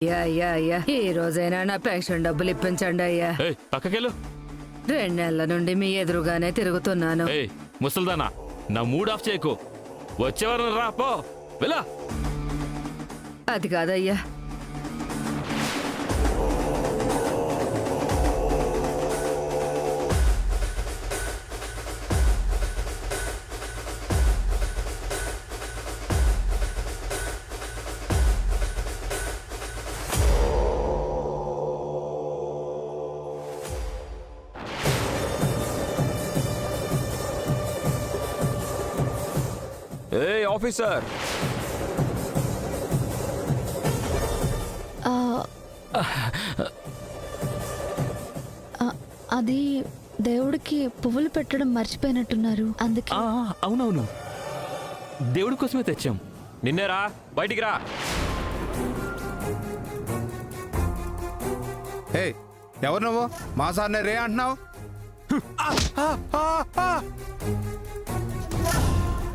అయ్యా ఈ రోజైనా నా పెన్షన్ డబ్బులు ఇప్పించండి అయ్యా. పక్కకెళ్ళు. 2 నెలల నుండి మీ ఎదురుగానే తిరుగుతున్నాను. ముసల్దానా, నా మూడ్ ఆఫ్ చేయకు. వచ్చేవారు రా, పో వెళ్ళా. అది కాదయ్యా, ఆఫీసర్, అది దేవుడికి పువ్వులు పెట్టడం మర్చిపోయినట్టున్నారు, అందుకే. అవునవును, దేవుడి కోసమే తెచ్చాం. నిన్నేరా, బయటికి రా. ఎవరు నువ్వు? మా సార్నే రే అంటున్నావు?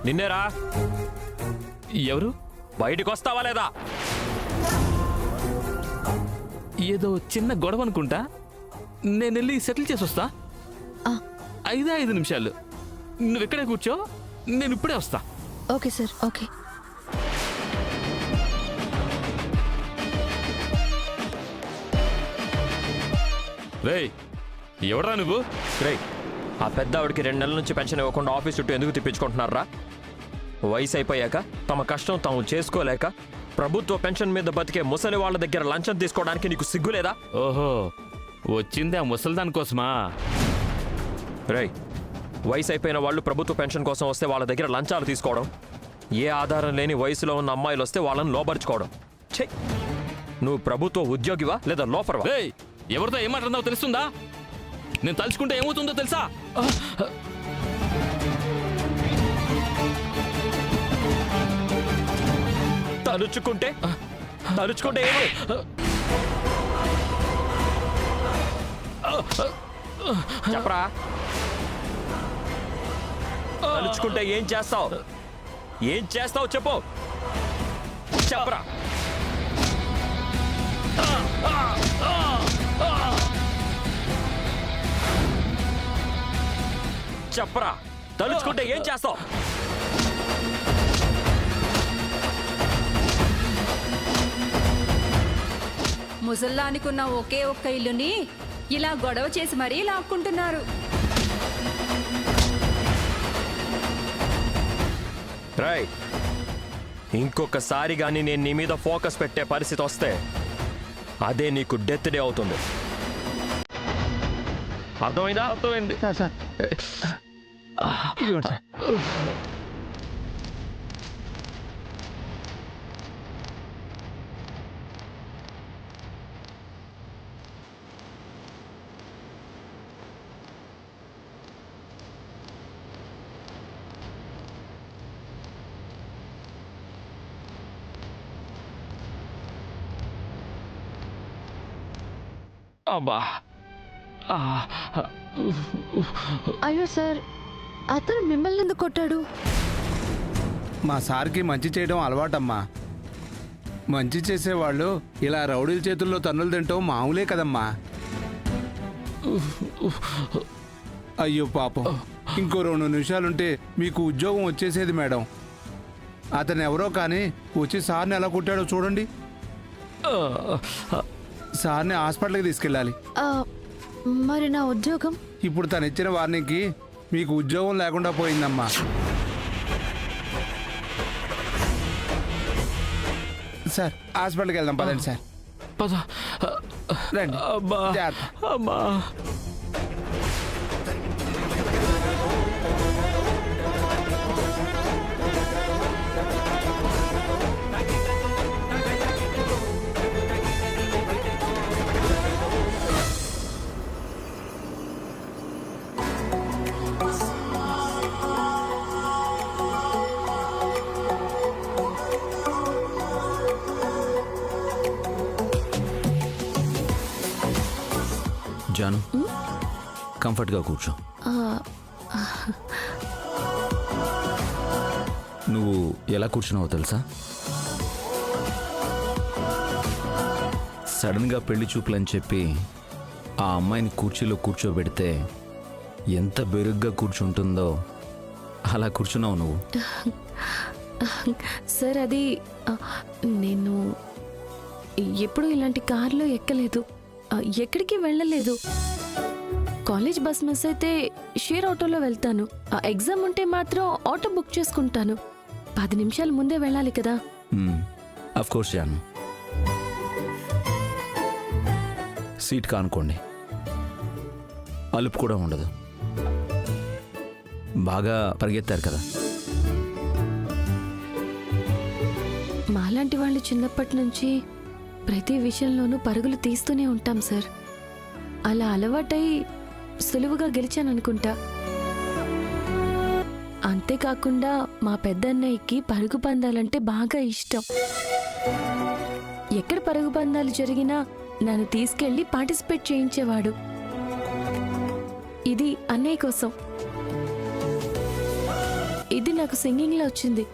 నిన్నేరా, ఎవరు? బయటికి వస్తావా లేదా? ఏదో చిన్న గొడవ అనుకుంటా. నేను వెళ్ళి సెటిల్ చేసి వస్తా. 5 నిమిషాలు నువ్వు ఇక్కడే కూర్చో, నేను ఇప్పుడే వస్తా. Okay sir, okay. రేయ్, ఎవడ్రా నువ్వు? రేయ్, ఆ పెద్ద ఆవిడికి 2 నెలల నుంచి పెన్షన్ ఇవ్వకుండా ఆఫీస్ చుట్టూ ఎందుకు తిప్పించుకుంటున్నారా? వయసు అయిపోయాక తమ కష్టం తాము చేసుకోలేక ప్రభుత్వ పెన్షన్ మీద బతికే ముసలి వాళ్ళ దగ్గర లంచం తీసుకోవడానికి నీకు సిగ్గులేదా? ఓహో, వచ్చింది ఆ ముసల్దాన్ కోసమా? రేయ్, వయసు అయిపోయిన వాళ్ళు ప్రభుత్వ పెన్షన్ కోసం వస్తే వాళ్ళ దగ్గర లంచాలు తీసుకోవడం, ఏ ఆధారం లేని వయసులో ఉన్న అమ్మాయిలు వస్తే వాళ్ళని లోపరుచుకోవడం. ఛే, నువ్వు ప్రభుత్వ ఉద్యోగివా లేదా లోఫర్వా? రేయ్, ఎవరితో ఏం మాట్లాడుతున్నావో తెలుస్తుందా? నేను తలుచుకుంటే ఏమవుతుందో తెలుసా? తలుచుకుంటే ఏమి? చెప్పరా, తలుచుకుంటే ఏం చేస్తావు? చెప్పు, చెప్పరా. చెప్పరా, తలుచుకుంటే ఏం చేస్తావు? ముసల్లానికున్న ఒకే ఒక్క ఇల్లుని ఇలా గొడవ చేసి మరీ లాక్కుంటున్నారు. రైట్, ఇంకొకసారి గాని నేను నీ మీద ఫోకస్ పెట్టే పరిస్థితి వస్తే అదే నీకు డెత్ డే అవుతుంది. అర్థమైందా? అర్థమైంది. అబ్బా, అయ్యో సార్, అతను మిమ్మల్ని ఎందుకు కొట్టాడు? మా సార్కి మంచి చేయడం అలవాటమ్మా. మంచి చేసేవాళ్ళు ఇలా రౌడీల చేతుల్లో తన్నులు తింటాం మామూలే కదమ్మా. అయ్యో పాపం, ఇంకో 2 నిమిషాలుంటే మీకు ఉద్యోగం వచ్చేసేది మేడం. అతను ఎవరో కానీ వచ్చి సార్ని ఎలా కొట్టాడో చూడండి. సార్ని హాస్పిటల్కి తీసుకెళ్ళాలి. మరి నా ఉద్యోగం? ఇప్పుడు తను ఇచ్చిన వార్నింగ్కి మీకు ఉద్యోగం లేకుండా పోయిందమ్మా. సార్, హాస్పిటల్కి వెళ్దాం పదండి సార్. పద. రండి. అబ్బా, జాగ్రత్త. అమ్మా. జాను, కంఫర్ట్గా కూర్చో. నువ్వు ఎలా కూర్చున్నావో తెలుసా? సడన్గా పెళ్లి చూపులని చెప్పి ఆ అమ్మాయిని కుర్చీలో కూర్చోబెడితే ఎంత బెరుగ్గా కూర్చుంటుందో అలా కూర్చున్నావు నువ్వు. సార్ అది నేను ఎప్పుడు ఇలాంటి కార్లో ఎక్కలేదు, ఎక్కడికి వెళ్ళలేదు. కాలేజ్ బస్ మిస్ అయితే షేర్ ఆటోలో వెళ్తాను. ఎగ్జామ్ ఉంటే మాత్రం ఆటో బుక్ చేసుకుంటాను. 10 నిమిషాల ముందే వెళ్ళాలి కదా. Of course Jaanu. సీట్ కానుకోండి, అలుపు కూడా ఉండదు. బాగా పరిగెత్తారు కదా. మాలాంటి వాళ్ళు చిన్నప్పటి నుంచి ప్రతి విషయంలోనూ పరుగులు తీస్తూనే ఉంటాం సార్. అలా అలవాటై సులువుగా గెలిచాననుకుంటా. అంతేకాకుండా మా పెద్దన్నయ్యకి పరుగు పందాలంటే బాగా ఇష్టం. ఎక్కడ పరుగు పందాలు జరిగినా నన్ను తీసుకెళ్లి పార్టిసిపేట్ చేయించేవాడు. ఇది అన్నయ్య కోసం. ఇది నాకు సింగింగ్లో వచ్చింది.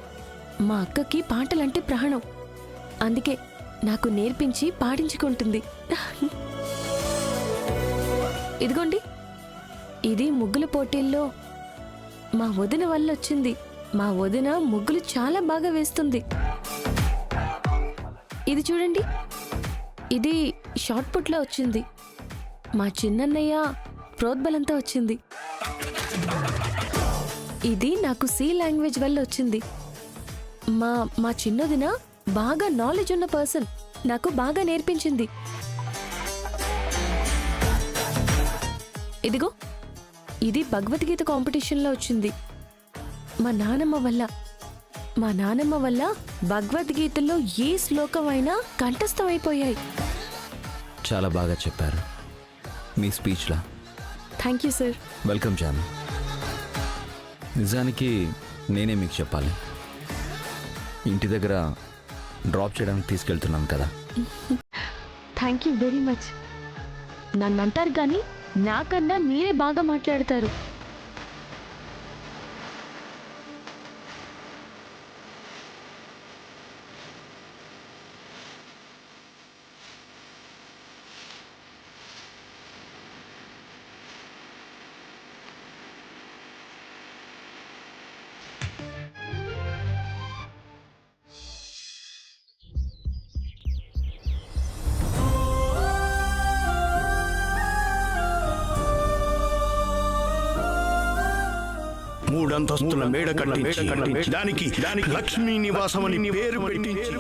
మా అక్కకి పాటలంటే ప్రాణం. అందుకే నాకు నేర్పించి పాడించుకుంటుంది. ఇదిగోండి, ఇది ముగ్గుల పోటీల్లో మా వదిన వల్ల వచ్చింది. మా వదిన ముగ్గులు చాలా బాగా వేస్తుంది. ఇది చూడండి, ఇది షార్ట్ పుట్లో వచ్చింది. మా చిన్నన్నయ్య ప్రోద్బలంతో వచ్చింది. ఇది నాకు సి లాంగ్వేజ్ వల్ల వచ్చింది. మా చిన్నదిన బాగా నాలెడ్జ్ ఉన్న పర్సన్ నాకు బాగా నేర్పించింది. ఇదిగో, ఇది భగవద్గీత కాంపిటీషన్లో వచ్చింది. మా నానమ్మ వల్ల భగవద్గీతలో ఏ శ్లోకం అయినా కంఠస్థమైపోయాయి. చాలా బాగా చెప్పారు మీ స్పీచ్లా. Thank you sir. Welcome Janu. నిజానికి నేనే మీకు చెప్పాలి. ఇంటి దగ్గర డ్రాప్ చేయడానికి తీసుకెళ్తున్నాను కదా. Thank you very much. నన్ను అంటారు కానీ నాకన్నా మీరే బాగా మాట్లాడతారు. మూడంతస్తుల మేడ కట్టించి దానికి లక్ష్మీ నివాసం అని పేరు పెట్టించి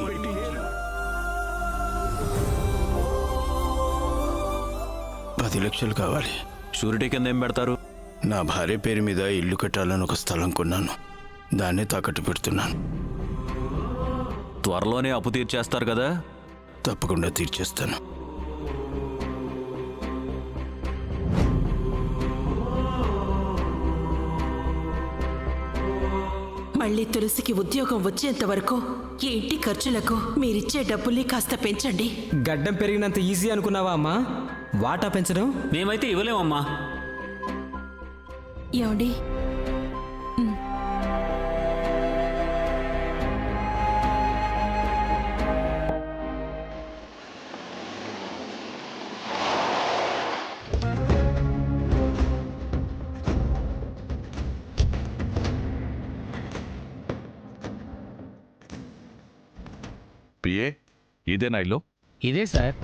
10 లక్షలు కావాలి. షూరిటీ కింద ఏం పెడతారు? నా భార్య పేరు మీద ఇల్లు కట్టాలని ఒక స్థలం కొన్నాను. దాన్నే తాకట్టు పెడుతున్నాను. త్వరలోనే అప్పు తీర్చేస్తారు కదా? తప్పకుండా తీర్చేస్తాను. మళ్ళీ తులసికి ఉద్యోగం వచ్చేంత వరకు ఈ ఇంటి ఖర్చులకు మీరిచ్చే డబ్బుల్ని కాస్త పెంచండి. గడ్డం పెరిగినంత ఈజీ అనుకున్నావా అమ్మా వాటా పెంచడం? మేమైతే ఇవ్వలేమమ్మా. ఏమండి, పిఏ ఇదేనా ఇల్లు? ఇదే సార్.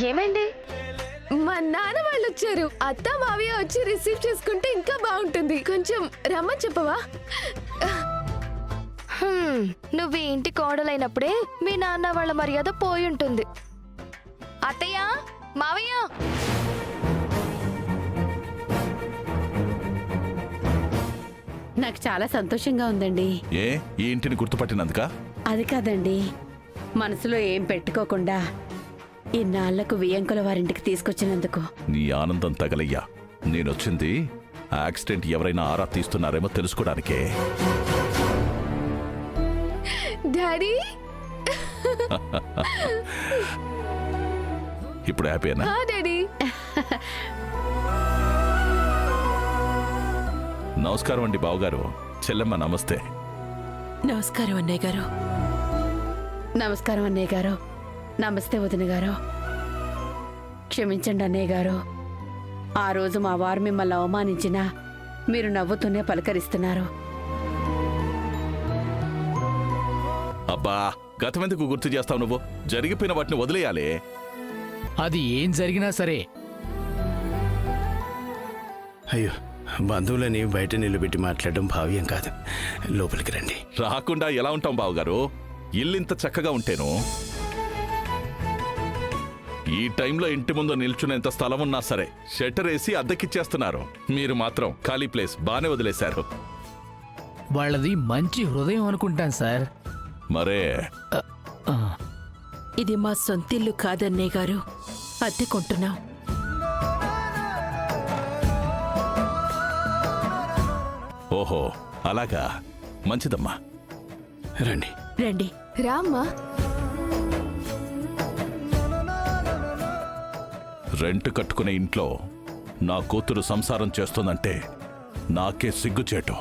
ఏమైంది? మా నాన్న వాళ్ళు వచ్చారు. అత్త మావయ్య వచ్చి రిసీవ్ చేసుకుంటే ఇంకా బాగుంటుంది. కొంచెం రమ్మని చెప్పవా? నువ్వు ఇంటి కోడలైనప్పుడే మీ నాన్న వాళ్ళ మర్యాద పోయి ఉంటుంది. అత్తయ్య, మావయ్య, నాకు చాలా సంతోషంగా ఉందండి. ఏ ఈ ఇంటిని గుర్తుపట్టినందుక? అది కాదండి, మనసులో ఏం పెట్టుకోకుండా ఇన్నాళ్లకు వియంకుల వారింటికి తీసుకొచ్చినందుకు. నీ ఆనందం తగలయ్యా. నేనొచ్చింది యాక్సిడెంట్ ఎవరైనా ఆరా తీస్తున్నారేమో తెలుసుకోవడానికే. డాడీ, ఇప్పుడు హ్యాపీనా? డాడీ. నమస్కారం అండి బావగారు. చెల్లెమ్మ నమస్తే. నమస్కారం అన్నయ్య గారు. నమస్కారం అన్నయ్య గారు. నమస్తే వదిన గారు. క్షమించండి అన్నయ్య గారు. ఆ రోజు మా వారు మిమ్మల్ని అవమానించినా మీరు నవ్వుతూనే పలకరిస్తున్నారు. అబ్బా, గతమెందుకు గుర్తు చేస్తావు నువ్వు? జరిగిపోయిన వాటిని వదిలేయాలి. అది ఏం జరిగినా సరే అయ్యో, బంధువులని బయట నిలబెట్టి మాట్లాడడం భావ్యం కాదు. లోపలికి రండి. రాకుండా ఎలా ఉంటాం బావగారు? ఇల్లింత చక్కగా ఉంటేను ఈ టైంలో ఇంటి ముందు నిల్చునేంత స్థలం ఉన్నా సరే షట్టర్ వేసి అద్దెకిచ్చేస్తున్నారు. మీరు మాత్రం ఖాళీ ప్లేస్ బానే వదిలేశారు. వాళ్ళది మంచి హృదయం అనుకుంటాను సార్. మరే ఇది మా సొంతిల్లు కాదన్నయ్య గారు, అద్దెకుంటున్నాం. ఓహో, అలాగా, మంచిదమ్మా. రండి. రండి. రామ్మా. రెంట్ కట్టుకునే ఇంట్లో నా కూతురు సంసారం చేస్తుందంటే నాకే సిగ్గుచేటు.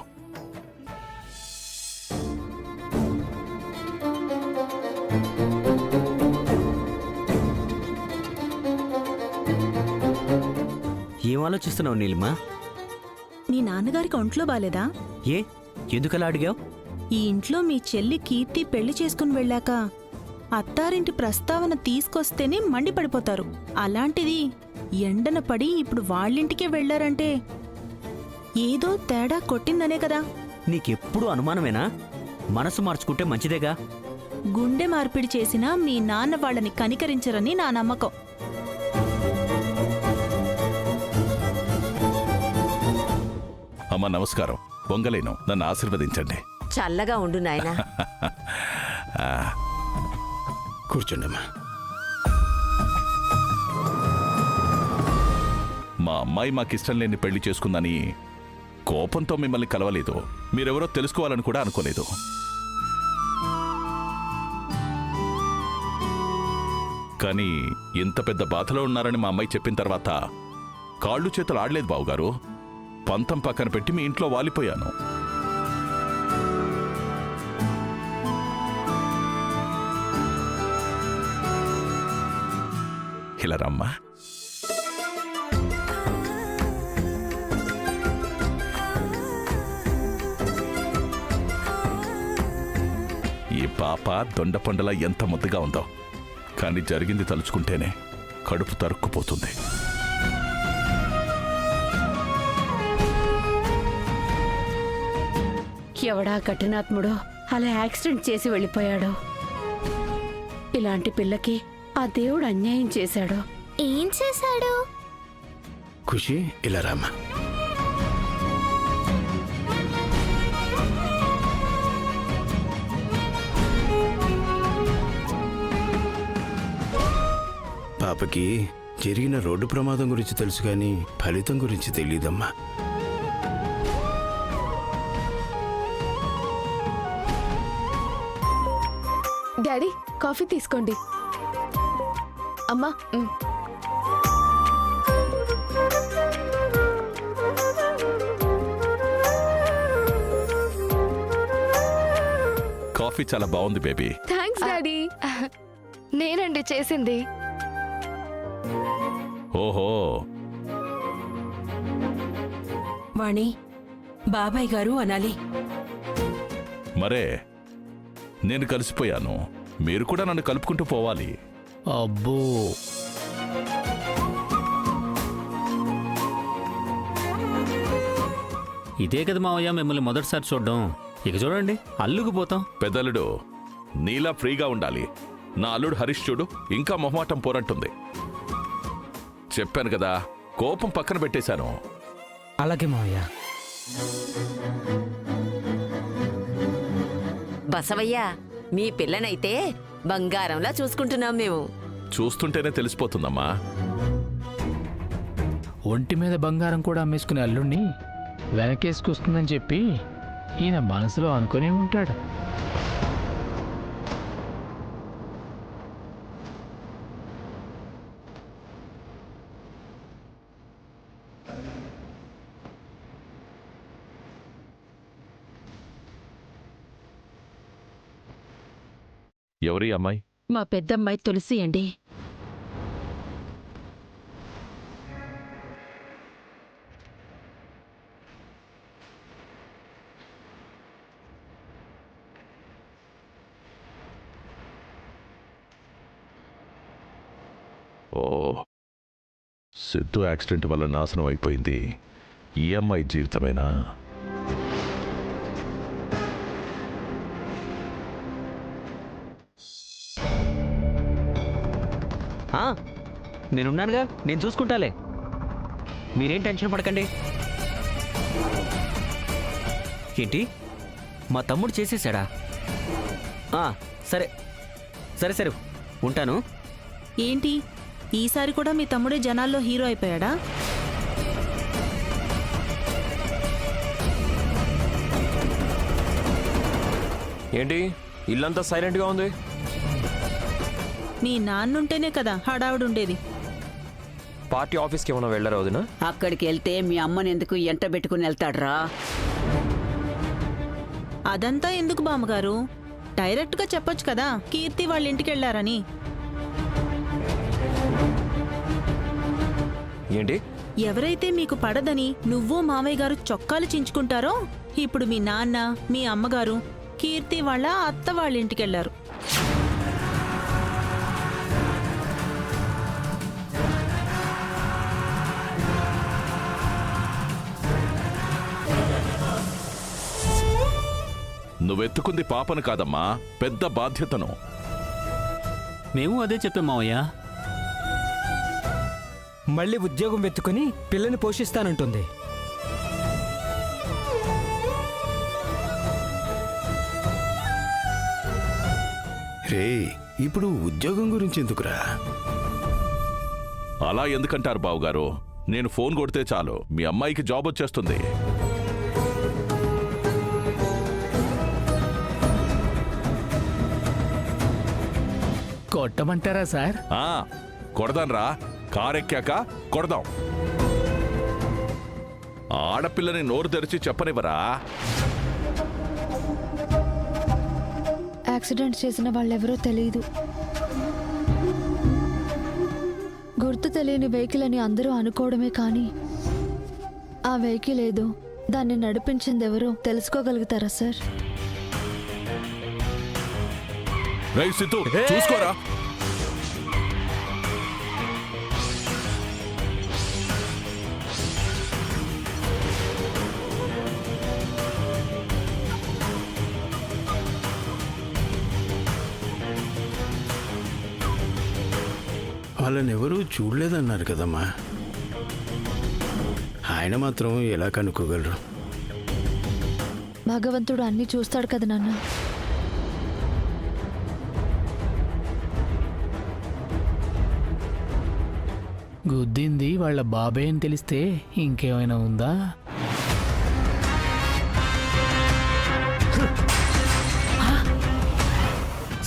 ఏం ఆలోచిస్తున్నావు నీలిమా? మీ నాన్నగారికి ఒంట్లో బాలేదా? ఏ, ఎందుకలా అడిగావు? ఈ ఇంట్లో మీ చెల్లి కీర్తి పెళ్లి చేసుకుని వెళ్ళాక అత్తారింటి ప్రస్తావన తీసుకొస్తేనే మండిపడిపోతారు. అలాంటిది ఎండన పడి ఇప్పుడు వాళ్ళింటికే వెళ్లారంటే ఏదో తేడా కొట్టిందనే కదా. నీకెప్పుడు అనుమానమేనా? మనసు మార్చుకుంటే మంచిదేగా. గుండె మార్పిడి చేసినా మీ నాన్న వాళ్ళని కనికరించరని నా నమ్మకం. అమ్మా నమస్కారం. పొంగలేను, నన్ను ఆశీర్వదించండి. చల్లగా ఉండు నాయనా. కూర్చోండమ్మా. మా అమ్మాయి మాకిష్టం లేని పెళ్లి చేసుకుందని కోపంతో మిమ్మల్ని కలవలేదు. మీరెవరో తెలుసుకోవాలని కూడా అనుకోలేదు. కానీ ఇంత పెద్ద బాధలో ఉన్నారని మా అమ్మాయి చెప్పిన తర్వాత కాళ్ళు చేతులు ఆడలేదు బావుగారు. పంతం పక్కన పెట్టి మీ ఇంట్లో వాలిపోయాను. ఇలా రమ్మా. ఈ పాప దొండపండలా ఎంత ముద్దుగా ఉందో, కానీ జరిగింది తలుచుకుంటేనే కడుపు తరుక్కుపోతుంది. ఎవడా కఠినాత్ముడో అలా యాక్సిడెంట్ చేసి వెళ్ళిపోయాడు. ఇలాంటి పిల్లకి ఆ దేవుడు అన్యాయం చేశాడు. ఏం చేశాడు? ఖుషి, ఇలా రామ్మా. పాపకి జరిగిన రోడ్డు ప్రమాదం గురించి తెలుసు కానీ ఫలితం గురించి తెలియదమ్మా. డాడీ, కాఫీ తీసుకోండి. అమ్మా. కాఫీ చాలా బాగుంది బేబీ. Thanks daddy. నేనండి చేసింది. ఓహో, వాణి, బాబాయ్ గారు అనాలి. మరే నేను కలిసిపోయాను, మీరు కూడా నన్ను కలుపుకుంటూ పోవాలి. అబ్బో, ఇదే కదా మావయ్య మిమ్మల్ని మొదటిసారి చూడడం. ఇక చూడండి, అల్లుకుపోతాం. పెద్దలుడు నీలా ఫ్రీగా ఉండాలి. నా అల్లుడు హరీష్ చూడు, ఇంకా మొహమాటం పోరంటుంది. చెప్పాను కదా, కోపం పక్కన పెట్టేశాను. అలాగే మావయ్య. బసవయ్య, మీ పిల్లనైతే బంగారంలా చూసుకుంటున్నాం మేము. చూస్తుంటేనే తెలిసిపోతుందమ్మా. ఒంటి మీద బంగారం కూడా అమ్మేసుకునే అల్లుణ్ణి వెనకేసుకొస్తుందని చెప్పి ఈయన మనసులో అనుకునే ఉంటాడు. ఎవరి అమ్మాయి? మా పెద్దమ్మాయి తులసి అండి. ఓ, సిద్ధు యాక్సిడెంట్ వల్ల నాశనం అయిపోయింది. ఈ అమ్మాయి జీవితమేనా? నేనున్నానుగా, నేను చూసుకుంటాలే, మీరేం టెన్షన్ పడకండి. ఏంటి, మా తమ్ముడు చేసేసాడా? సరే సరే సరే, ఉంటాను. ఏంటి ఈసారి కూడా మీ తమ్ముడే జనాల్లో హీరో అయిపోయాడా? ఏంటి ఇల్లంతా సైలెంట్గా ఉంది? మీ నాన్నుంటేనే కదా హడావుడుండేది. పార్టీ ఆఫీస్కి ఏమైనా వెళ్ళరా వదినా? అక్కడికి వెళ్తే మీ అమ్మని ఎందుకు ఎంట పెట్టుకుని వెళ్తాడ్రా? అదంతా ఎందుకు బామ్మగారు, డైరెక్ట్గా చెప్పొచ్చు కదా కీర్తి వాళ్ళ ఇంటికి వెళ్ళారని. ఏంటి? ఎవరైతే మీకు పడదని నువ్వు మామయ్య గారు చొక్కాలు చించుకుంటారో ఇప్పుడు మీ నాన్న మీ అమ్మగారు కీర్తి వాళ్ళ అత్త వాళ్ళ ఇంటికి వెళ్ళారు. నువ్వెత్తుకుంది పాపను కాదమ్మా, పెద్ద బాధ్యతను. మేము అదే చెప్పాం మావయ్య. మళ్ళీ ఉద్యోగం వెతుకుని పిల్లని పోషిస్తానంటుంది. రే, ఇప్పుడు ఉద్యోగం గురించి ఎందుకురా? అలా ఎందుకంటారు బావుగారు? నేను ఫోన్ కొడితే చాలు మీ అమ్మాయికి జాబ్ వచ్చేస్తుంది. కొట్టమంటారా సార్? కొడదాన్రా, కారెక్కాక కొడదాం. ఆడపిల్లని నోరు తెరిచి చెప్పనివ్వరా? యాక్సిడెంట్ చేసిన వాళ్ళెవరో తెలియదు. గుర్తు తెలియని వెహికల్ అని అందరూ అనుకోవడమే కానీ ఆ వెహికల్ ఏదో దాన్ని నడిపించింది ఎవరో తెలుసుకోగలుగుతారా సార్? రేయ్ సిద్ధు, చూసుకోరా. వాళ్ళని ఎవరూ చూడలేదన్నారు కదమ్మా. ఆయన మాత్రం ఎలా కనుక్కోగలరు? భగవంతుడు అన్నీ చూస్తాడు కదా నాన్న. గుద్దింది వాళ్ళ బాబే అని తెలిస్తే ఇంకేమైనా ఉందా?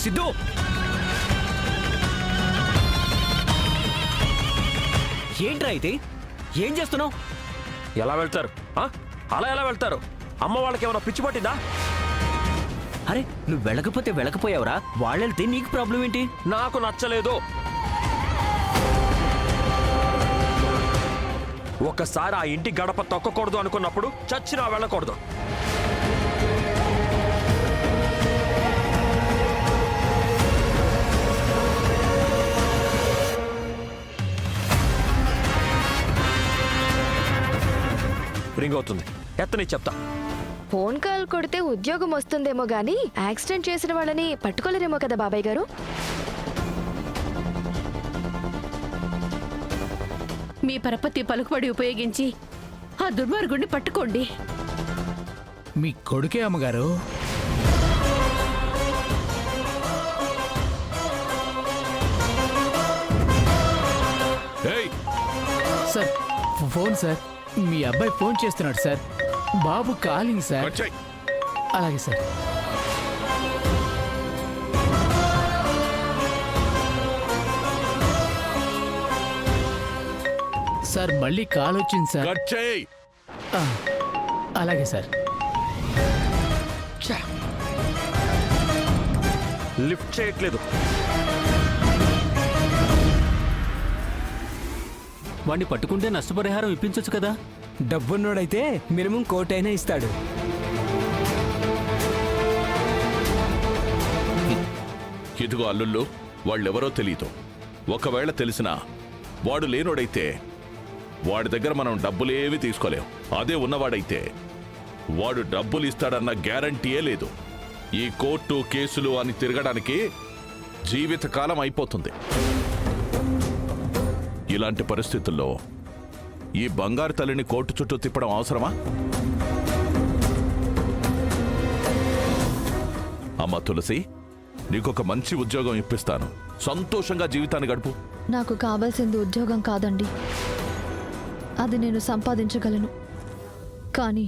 సిద్ధు, ఏంట్రా ఇది? ఏం చేస్తున్నావు? ఎలా వెళ్తారు? అలా ఎలా వెళ్తారు? అమ్మ వాళ్ళకి ఏమైనా పిచ్చి పట్టిందా? అరే, నువ్వు వెళ్ళకపోతే వెళ్ళకపోయావురా, వాళ్ళెళ్తే నీకు ప్రాబ్లం ఏంటి? నాకు నచ్చలేదు. ఒక్కసారి ఆ ఇంటి గడప తొక్కకూడదు అనుకున్నప్పుడు చచ్చినా వెళ్ళకూడదు. రింగ్ అవుతుంది, ఎత్తని చెప్తా. ఫోన్ కాల్ కొడితే ఉద్యోగం వస్తుందేమో గానీ యాక్సిడెంట్ చేసిన వాళ్ళని పట్టుకోలేరేమో కదా బాబాయ్ గారు. మీ పరపతి పలుకుబడి ఉపయోగించి ఆ దుర్మార్గుడిని పట్టుకోండి. మీ కొడుకే అమ్మగారు. సార్ ఫోన్ సార్, మీ అబ్బాయి ఫోన్ చేస్తున్నాడు సార్. బాబు కాలింగ్ సార్. అలాగే సార్. సార్ మళ్ళీ కాల్ వచ్చింది సార్. అలాగే సార్. లిఫ్ట్ చేయట్లేదు. వాడిని పట్టుకుంటే నష్టపరిహారం ఇప్పించొచ్చు కదా. డబ్బున్నోడైతే మినిమం కోటైనా ఇస్తాడు. ఇదిగో అల్లుళ్ళు, వాళ్ళెవరో తెలీదు. ఒకవేళ తెలిసినా వాడు లేనోడైతే వాడి దగ్గర మనం డబ్బులేవి తీసుకోలేం. అదే ఉన్నవాడైతే వాడు డబ్బులు ఇస్తాడన్న గ్యారంటీయే లేదు. ఈ కోర్టు కేసులు అని తిరగడానికి జీవితకాలం అయిపోతుంది. ఇలాంటి పరిస్థితుల్లో ఈ బంగారు తల్లిని కోర్టు చుట్టూ తిప్పడం అవసరమా? అమ్మా తులసి, నీకొక మంచి ఉద్యోగం ఇప్పిస్తాను. సంతోషంగా జీవితాన్ని గడుపు. నాకు కావాల్సింది ఉద్యోగం కాదండి, అది నేను సంపాదించగలను. కానీ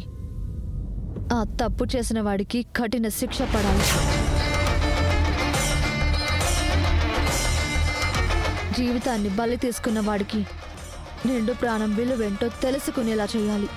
ఆ తప్పు చేసిన వాడికి కఠిన శిక్ష పడాలి. జీవితాన్ని బలి తీసుకున్న వాడికి నిండు ప్రాణం విలువేంటో తెలుసుకునేలా చేయాలి.